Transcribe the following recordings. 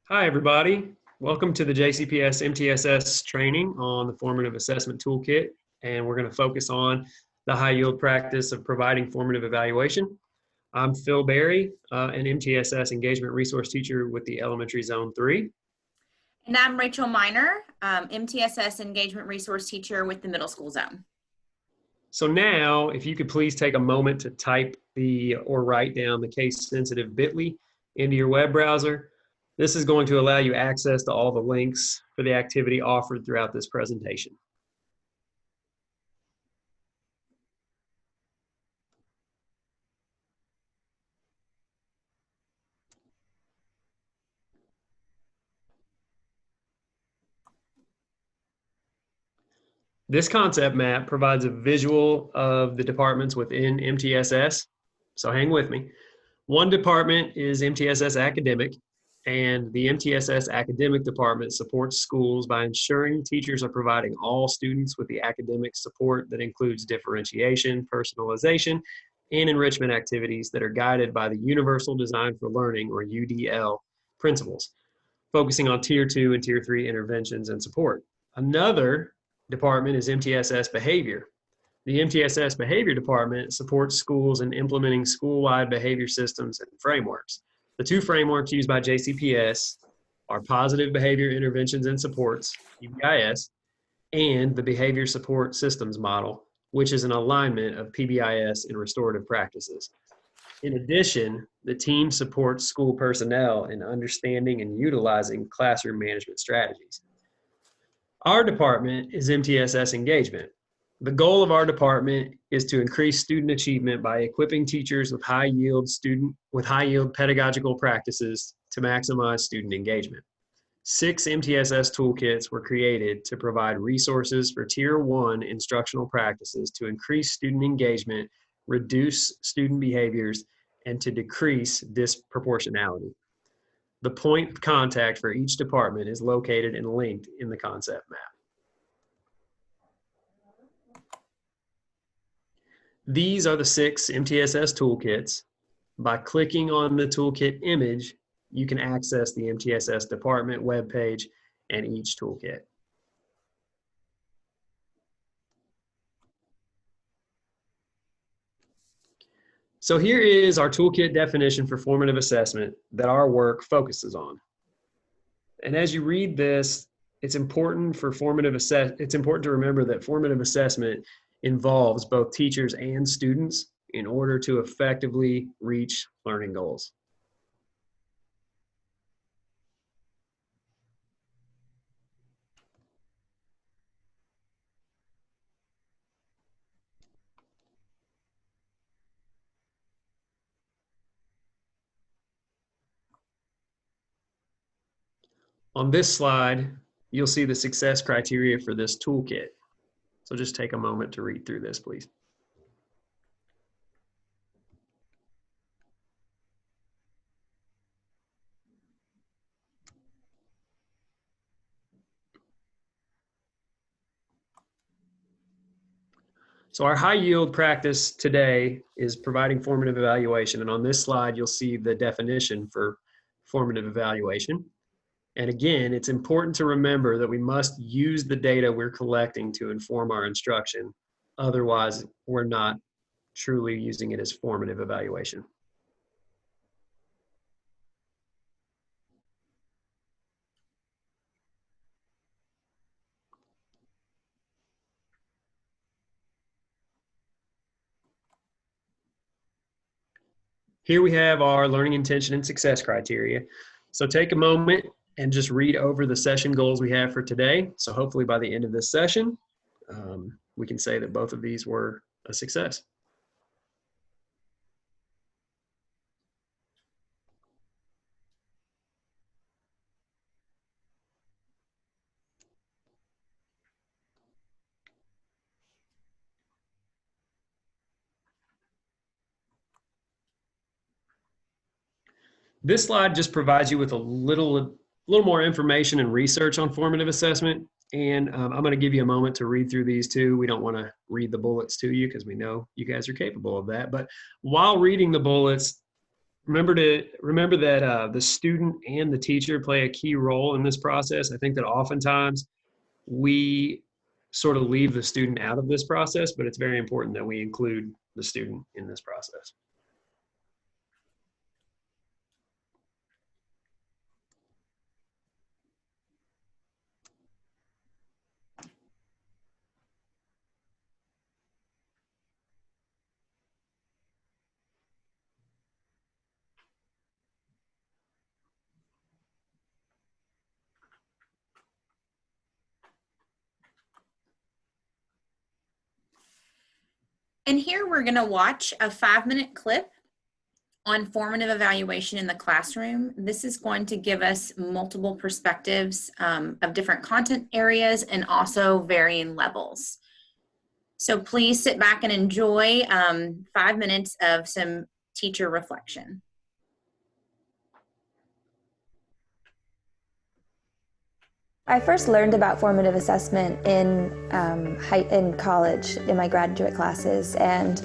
Hi, everybody. Welcome to the JCPS MTSS training on the Formative Assessment Toolkit, and we're going to focus on the high yield practice of providing formative evaluation. I'm Phil Berry, an MTSS engagement resource teacher with the Elementary Zone 3. And I'm Rachel Miner, MTSS engagement resource teacher with the Middle School Zone. So now, if you could please take a moment to type or write down the case-sensitive bit.ly into your web browser. This is going to allow you access to all the links for the activity offered throughout this presentation. This concept map provides a visual of the departments within MTSS. So hang with me. One department is MTSS Academic, and the MTSS Academic Department supports schools by ensuring teachers are providing all students with the academic support that includes differentiation, personalization, and enrichment activities that are guided by the Universal Design for Learning, or UDL, principles, focusing on Tier 2 and Tier 3 interventions and support. Another department is MTSS Behavior. The MTSS Behavior Department supports schools in implementing school-wide behavior systems and frameworks. The two frameworks used by JCPS are Positive Behavior Interventions and Supports, PBIS, and the Behavior Support Systems Model, which is an alignment of PBIS and restorative practices. In addition, the team supports school personnel in understanding and utilizing classroom management strategies. Our department is MTSS Engagement. The goal of our department is to increase student achievement by equipping teachers with high yield pedagogical practices to maximize student engagement. 6 MTSS toolkits were created to provide resources for Tier 1 instructional practices to increase student engagement, reduce student behaviors, and to decrease disproportionality. The point of contact for each department is located and linked in the concept map. These are the 6 MTSS toolkits. By clicking on the toolkit image, you can access the MTSS department webpage and each toolkit. So here is our toolkit definition for formative assessment that our work focuses on. And as you read this, it's important to remember that formative assessment involves both teachers and students in order to effectively reach learning goals. On this slide, you'll see the success criteria for this toolkit. So just take a moment to read through this, please. So our high yield practice today is providing formative evaluation. And on this slide, you'll see the definition for formative evaluation. And again, it's important to remember that we must use the data we're collecting to inform our instruction. Otherwise, we're not truly using it as formative evaluation. Here we have our learning intention and success criteria. So take a moment and just read over the session goals we have for today. So hopefully by the end of this session, we can say that both of these were a success. This slide just provides you with a little more information and research on formative assessment. And I'm going to give you a moment to read through these too. We don't want to read the bullets to you because we know you guys are capable of that. But while reading the bullets, remember that the student and the teacher play a key role in this process. I think that oftentimes we sort of leave the student out of this process, but it's very important that we include the student in this process. And here we're going to watch a 5-minute clip on formative evaluation in the classroom. This is going to give us multiple perspectives of different content areas and also varying levels. So please sit back and enjoy 5 minutes of some teacher reflection. I first learned about formative assessment in college in my graduate classes, and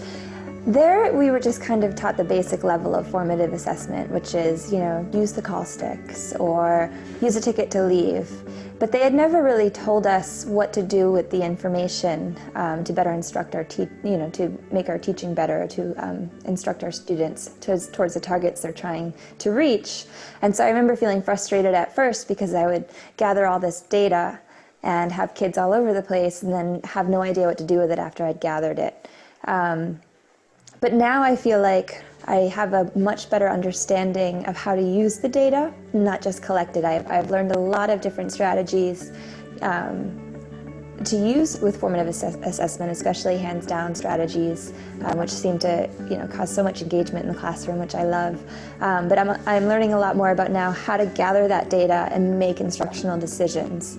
there we were just kind of taught the basic level of formative assessment, which is, use the call sticks or use a ticket to leave. But they had never really told us what to do with the information to better instruct our to make our teaching better, to instruct our students towards the targets they're trying to reach. And so I remember feeling frustrated at first because I would gather all this data and have kids all over the place and then have no idea what to do with it after I'd gathered it. But now I feel like I have a much better understanding of how to use the data, not just collect it. I've learned a lot of different strategies to use with formative assessment, especially hands-down strategies, which seem to cause so much engagement in the classroom, which I love. But I'm learning a lot more about now how to gather that data and make instructional decisions.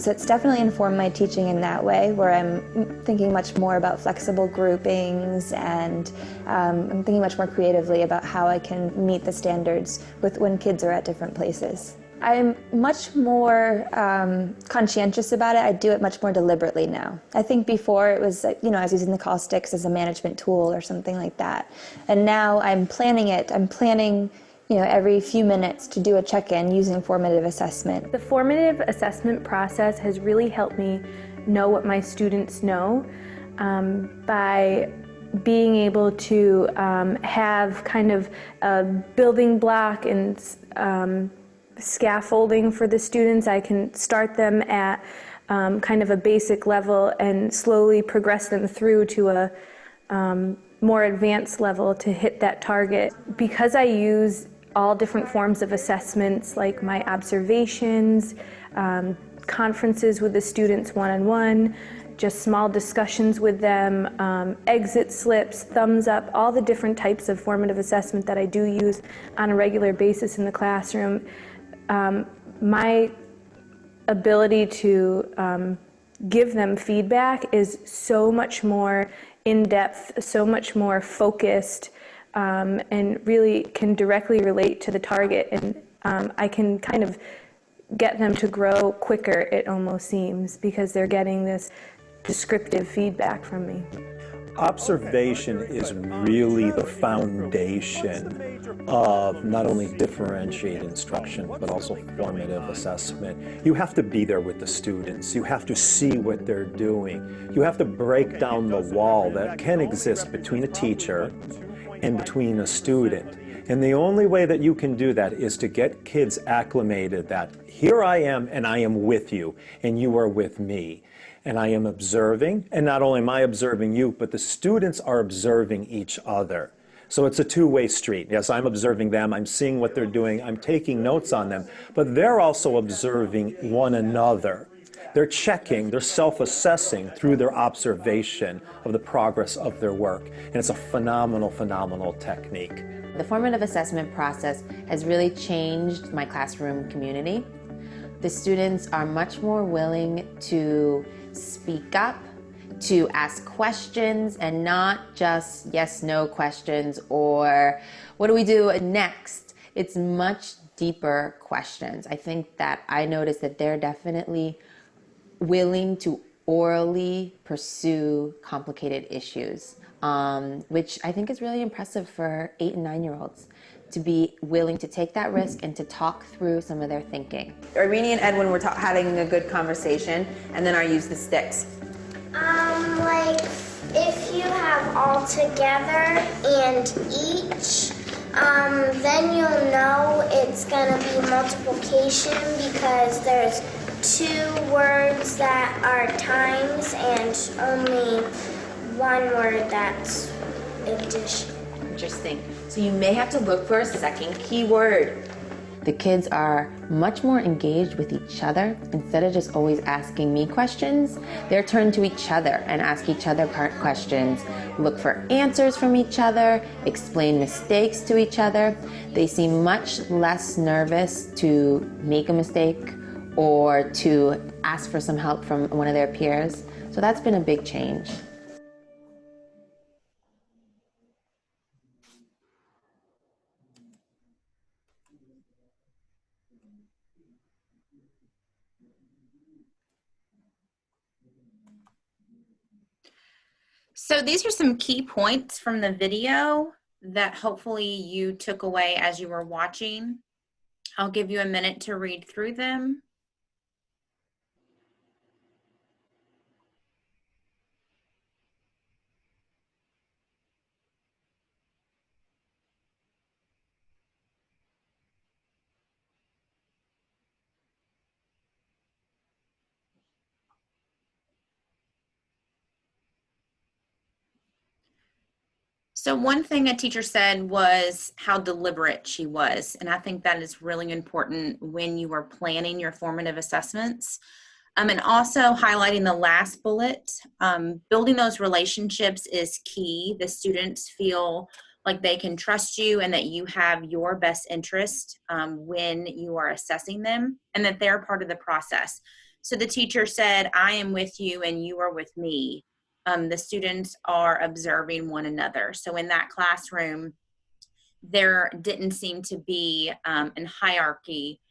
So it's definitely informed my teaching in that way, where I'm thinking much more about flexible groupings, and I'm thinking much more creatively about how I can meet the standards when kids are at different places. I'm much more conscientious about it. I do it much more deliberately now. I think before it was, I was using the call sticks as a management tool or something like that. And now I'm planning it. I'm planning, every few minutes to do a check-in using formative assessment. The formative assessment process has really helped me know what my students know by being able to have kind of a building block and scaffolding for the students. I can start them at kind of a basic level and slowly progress them through to a more advanced level to hit that target. Because I use all different forms of assessments, like my observations, conferences with the students one-on-one, just small discussions with them, exit slips, thumbs up, all the different types of formative assessment that I do use on a regular basis in the classroom. My ability to give them feedback is so much more in-depth, so much more focused, and really can directly relate to the target. And I can kind of get them to grow quicker, it almost seems, because they're getting this descriptive feedback from me. Observation is really the foundation of not only differentiated instruction, but also formative assessment. You have to be there with the students. You have to see what they're doing. You have to break down the wall that can exist between a teacher and between a student. And the only way that you can do that is to get kids acclimated that here I am and I am with you and you are with me. And I am observing, and not only am I observing you, but the students are observing each other. So it's a two-way street. Yes, I'm observing them, I'm seeing what they're doing, I'm taking notes on them, but they're also observing one another. They're checking, they're self-assessing through their observation of the progress of their work. And it's a phenomenal, phenomenal technique. The formative assessment process has really changed my classroom community. The students are much more willing to speak up, to ask questions, and not just yes/no questions or what do we do next. It's much deeper questions. I think that I noticed that they're definitely willing to orally pursue complicated issues, which I think is really impressive for 8 and 9-year-olds. to be willing to take that risk and to talk through some of their thinking. Irene and Edwin were having a good conversation, and then I used the sticks. Like if you have all together and each, then you'll know it's gonna be multiplication because there's 2 words that are times and only 1 word that's addition. Interesting. So you may have to look for a second keyword. The kids are much more engaged with each other. Instead of just always asking me questions, they're turned to each other and ask each other questions, look for answers from each other, explain mistakes to each other. They seem much less nervous to make a mistake or to ask for some help from one of their peers. So that's been a big change. So these are some key points from the video that hopefully you took away as you were watching. I'll give you a minute to read through them. So one thing a teacher said was how deliberate she was. And I think that is really important when you are planning your formative assessments. And also highlighting the last bullet, building those relationships is key. The students feel like they can trust you and that you have your best interest when you are assessing them and that they're part of the process. So the teacher said, I am with you and you are with me. The students are observing one another. So in that classroom, there didn't seem to be an hierarchy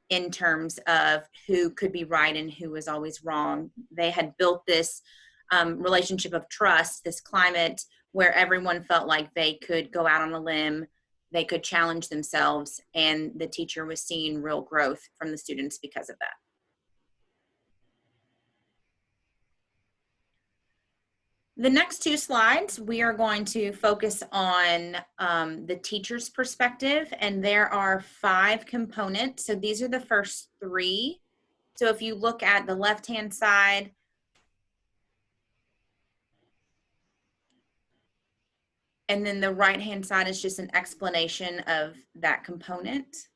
in terms of who could be right and who was always wrong. They had built this relationship of trust, this climate where everyone felt like they could go out on a limb, they could challenge themselves, and the teacher was seeing real growth from the students because of that. The next 2 slides, we are going to focus on the teacher's perspective, and there are 5 components. So these are the first 3. So if you look at the left-hand side, and then the right-hand side is just an explanation of that component.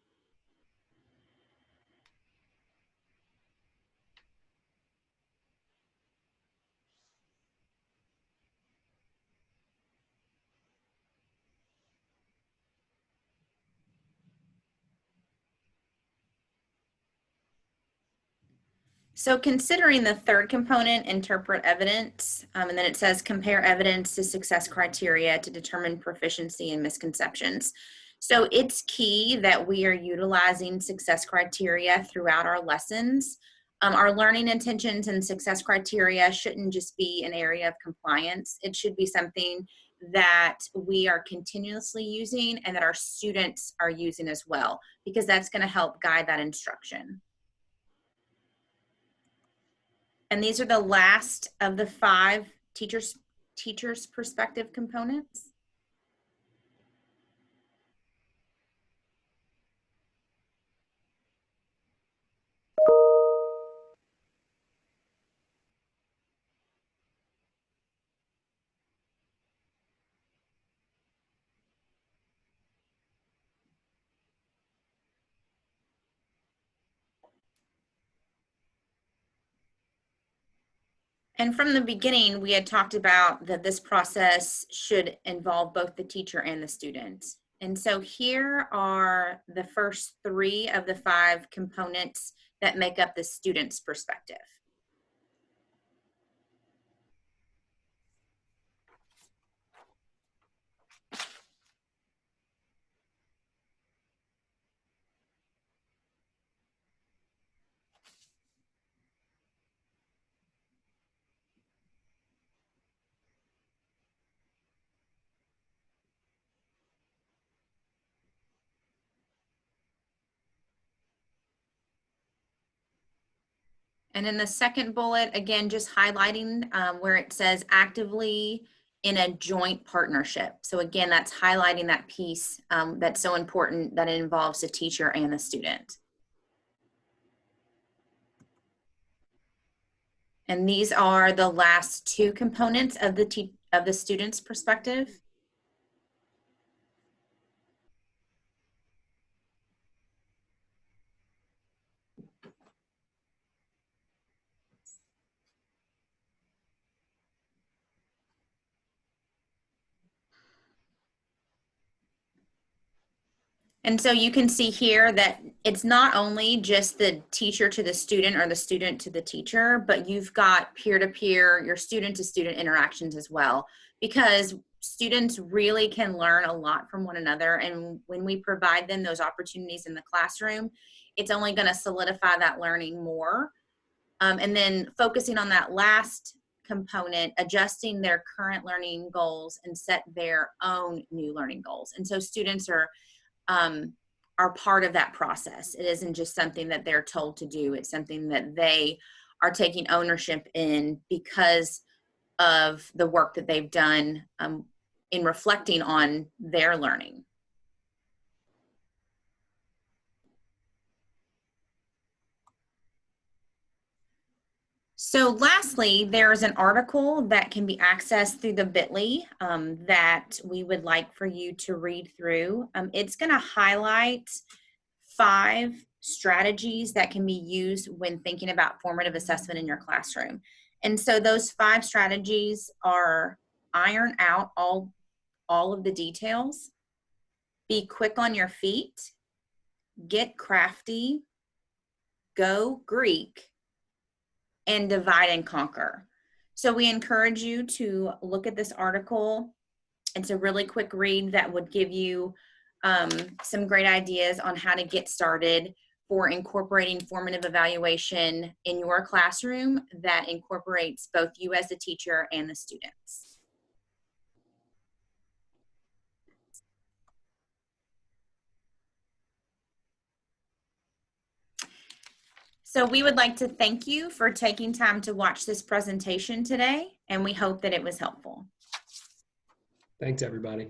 So considering the third component, interpret evidence, and then it says compare evidence to success criteria to determine proficiency and misconceptions. So it's key that we are utilizing success criteria throughout our lessons. Our learning intentions and success criteria shouldn't just be an area of compliance. It should be something that we are continuously using and that our students are using as well, because that's going to help guide that instruction. And these are the last of the 5 teachers perspective components. And from the beginning, we had talked about that this process should involve both the teacher and the student. And so here are the first 3 of the 5 components that make up the student's perspective. And in the second bullet, again, just highlighting where it says actively in a joint partnership. So again, that's highlighting that piece that's so important, that it involves the teacher and the student. And these are the last two components of the student's perspective. And so you can see here that it's not only just the teacher to the student or the student to the teacher, but you've got peer-to-peer, your student-to-student interactions as well, because students really can learn a lot from one another. And when we provide them those opportunities in the classroom, it's only going to solidify that learning more. And then focusing on that last component, adjusting their current learning goals and set their own new learning goals. And so students are part of that process. It isn't just something that they're told to do. It's something that they are taking ownership in because of the work that they've done in reflecting on their learning. So lastly, there's an article that can be accessed through the bit.ly that we would like for you to read through. It's going to highlight 5 strategies that can be used when thinking about formative assessment in your classroom. And so those 5 strategies are: iron out all of the details, be quick on your feet, get crafty, go Greek, and divide and conquer. So we encourage you to look at this article. It's a really quick read that would give you some great ideas on how to get started for incorporating formative evaluation in your classroom that incorporates both you as the teacher and the students. So we would like to thank you for taking time to watch this presentation today, and we hope that it was helpful. Thanks, everybody.